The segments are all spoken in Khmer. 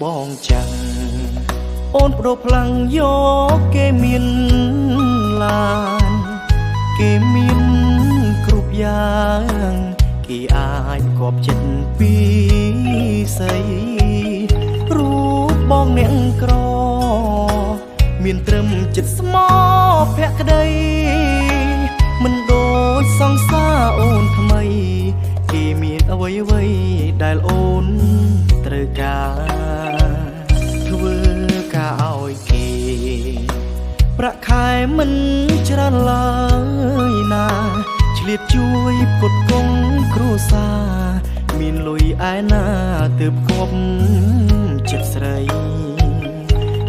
បងចាំងអូនបដូរផ្លាំងយកគេមានឡានគេមានគ្រប់យ៉ាងគេអាចគប់ចិត្តពីស្អីរូបបងអ្នកក្រមានត្រឹមចិត្តស្មោភក្តីមិនដូចសង្សារអូនថ្មីគេមានអ្វីដែលអូនត្រូវការធ្វើការឲ្យគេប្រាក់ខែមិនច្រើនឡើយណាឆ្លៀតជួយផ្គត់ផ្គង់គ្រួសារមានលុយឯណាទើបគប់ចិត្តស្រី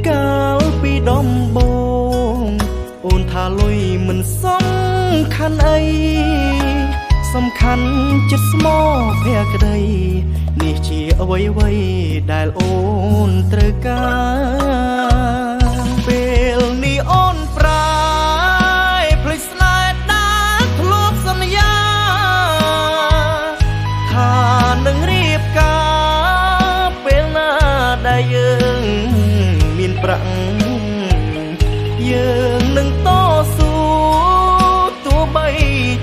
កាលពីដំបូងអូនថាលុយមិនសំខាន់អីសំខាន់ចិត្តស្មោះភក្តីនេះជាអ្វីដែលអូនត្រូវការពេលនេះអូនប្រាយភ្លេចស្នេហ៍ដែលធ្លាប់សន្យាថានឹងរៀបការពេលណាដែលយើងមានប្រាក់យើងនឹងតស៊ូទោះបី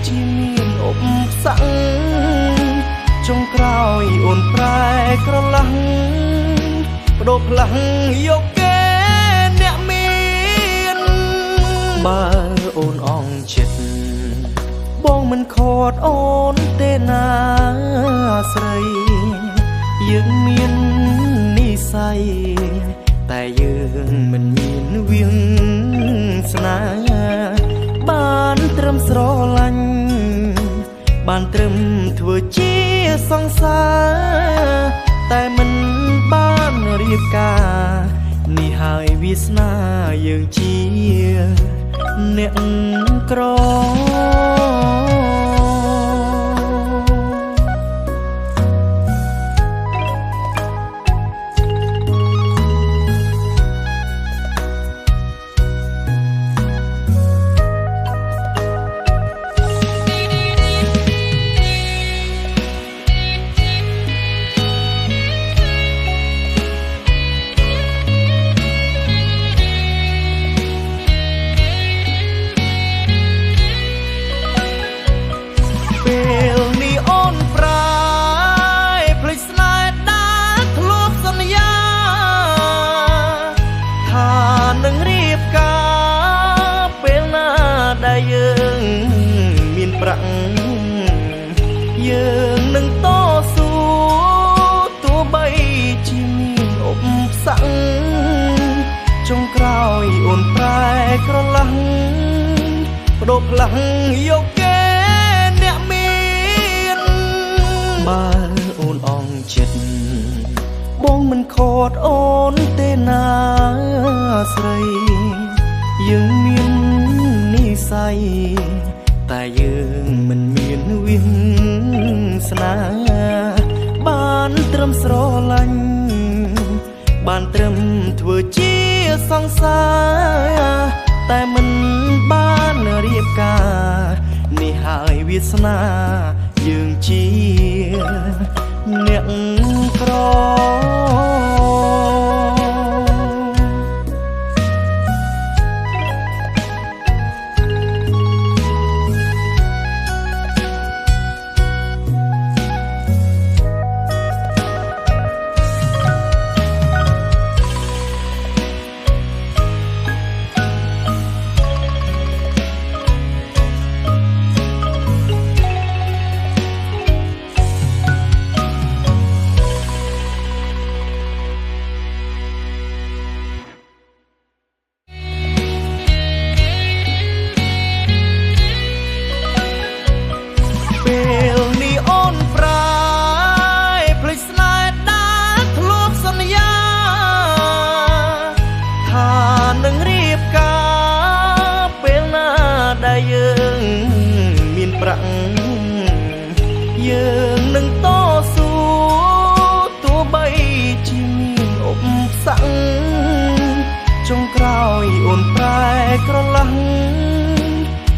ជាមានឧបសគ្គចុងក្រោយអូនប្រែក្រឡាស់បដូរផ្លាំងយកគេអ្នកមានបើអូនអងចិត្តបងមិនខត់អូនទេណាស្រីយើងមាននិស្ស័យតែយើងមិនមានវាសនាបានត្រឹមស្រឡាញ់បានត្រឹមធ្វើជាសង្សារតែមិនបានរៀបការនេះហើយវាសនាយើងជាអ្នកក្រយើងមានប្រាក់យើងនឹងតស៊ូទោះបីជាមានឧបសគ្គចុងក្រោយអូនប្រែក្រឡាស់បដូរផ្លាំងយកគេអ្នកមានបើអូនអងចិត្តបងមិនខត់អូនទេណាស្រីយើងមាននិស្ស័យតែយើងមិនមានវាសនាបានត្រឹមស្រឡាញ់បានត្រឹមធ្វើជាសង្សារតែមិនបានរៀបការនេះហើយវាសនាយើងជាអ្នកក្រយើងមានប្រាក់យើងនឹងតស៊ូទោះបីជាមានឧបសគ្គចុងក្រោយអូនប្រែក្រឡាស់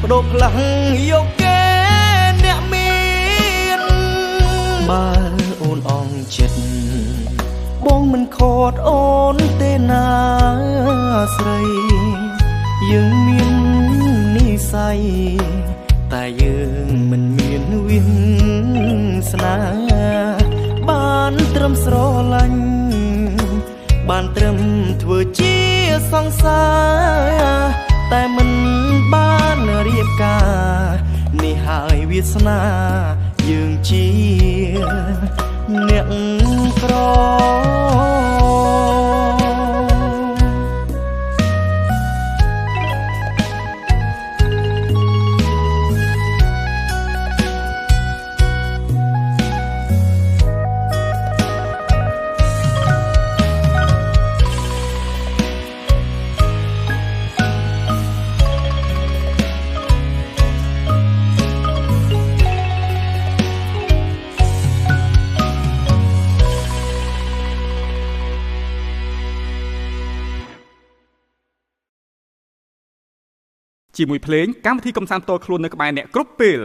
បដូរផ្លាំងយកគេអ្នកមានបើអូនអងចិត្តបង មិនខត់អូនទេណាស្រីយើងមាននិស្ស័យតែយើងមិនមានវិស្នាបានត្រឹមស្រឡាញ់បានត្រឹមធ្វើជាសង្សារតែមិនបានរៀបការនេះហើយវាសនាយើងជាអ្នកក្រជាមួយភ្លេងកម្មវិធីកំសាន្តតខ្លួននៅក្បែរអ្នកគ្រប់ពេល